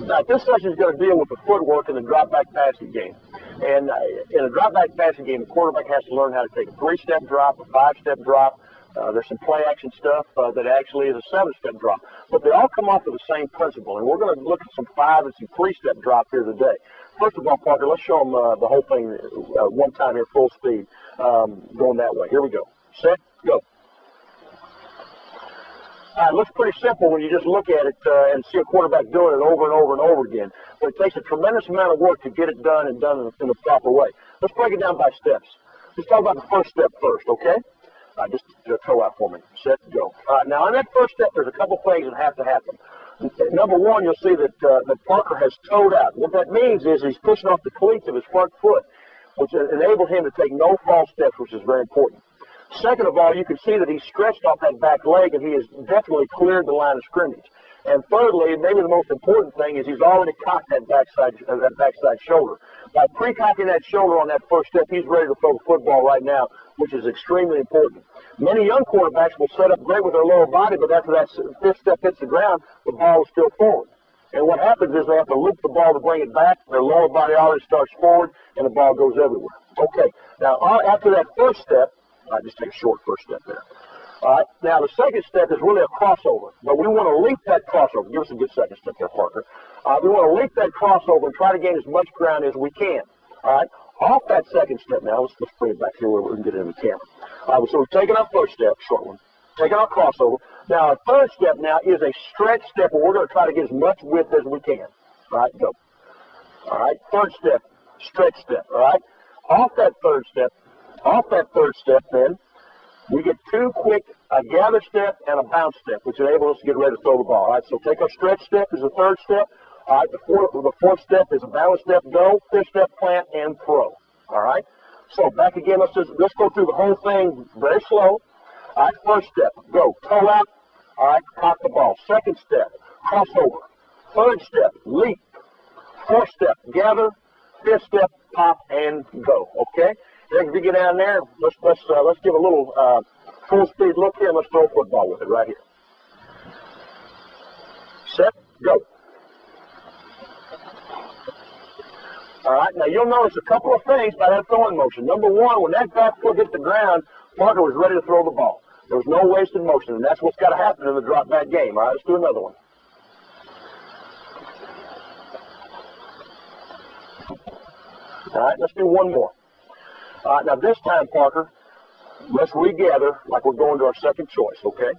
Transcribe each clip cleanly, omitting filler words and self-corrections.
Now, this session is going to deal with the footwork in the drop back passing game. And in a drop back passing game, the quarterback has to learn how to take a 3-step drop, a 5-step drop. There's some play action stuff that actually is a 7-step drop. But they all come off of the same principle. And we're going to look at some 5 and some 3-step drop here today. First of all, Parker, let's show them the whole thing one time here, full speed, going that way. Here we go. Set, go. It looks pretty simple when you just look at it and see a quarterback doing it over and over and over again. But it takes a tremendous amount of work to get it done and done in the proper way. Let's break it down by steps. Let's talk about the first step first, okay? Just toe out for me. Set, go. Now, on that first step, there's a couple things that have to happen. Number one, you'll see that Parker has toed out. What that means is he's pushing off the cleats of his front foot, which enables him to take no false steps, which is very important. Second of all, you can see that he's stretched off that back leg and he has definitely cleared the line of scrimmage. And thirdly, maybe the most important thing is he's already cocked that backside shoulder. By pre-cocking that shoulder on that first step, he's ready to throw the football right now, which is extremely important. Many young quarterbacks will set up great with their lower body, but after that fifth step hits the ground, the ball is still forward. And what happens is they have to loop the ball to bring it back. Their lower body already starts forward, and the ball goes everywhere. Okay, now after that first step, I just take a short first step there. All right, now the second step is really a crossover, but we want to leap that crossover. Give us a good second step there, Parker. We want to leap that crossover and try to gain as much ground as we can. All right, off that second step now, let's bring it back here where we can get it in the camera. So we've taken our first step, short one, taking our crossover. Now our third step now is a stretch step where we're going to try to get as much width as we can. All right, go. All right, third step, stretch step. All right, off that third step, then, we get 2 quick, a gather step and a bounce step, which enable us to get ready to throw the ball. All right, so take our stretch step as the third step. All right, the fourth step is a bounce step, go, fifth step, plant, and throw. All right, so back again, let's go through the whole thing very slow. All right, first step, go, toe out. All right, cock the ball. Second step, crossover. Third step, leap. Fourth step, gather. Fifth step, pop, and go. Okay. If you get down there, let's give a little full speed look here and let's throw a football with it right here. Set, go. All right, now you'll notice a couple of things by that throwing motion. Number one, when that back foot hit the ground, Parker was ready to throw the ball. There was no wasted motion, and that's what's got to happen in the drop back game. All right, let's do another one. All right, let's do one more. Now this time, Parker, let's regather like we're going to our second choice, okay?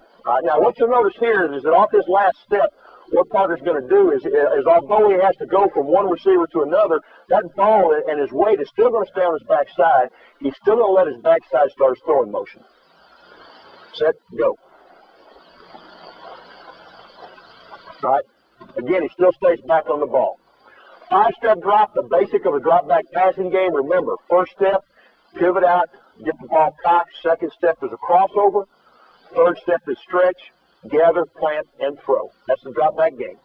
Now what you'll notice here is that off this last step, what Parker's going to do is although he has to go from one receiver to another, that ball and his weight is still going to stay on his backside. He's still going to let his backside start his throwing motion. Set, go. All right, again, he still stays back on the ball. 5-step drop, the basic of a drop back passing game. Remember, first step, pivot out, get the ball cocked. Second step is a crossover. Third step is stretch, gather, plant, and throw. That's the drop back game.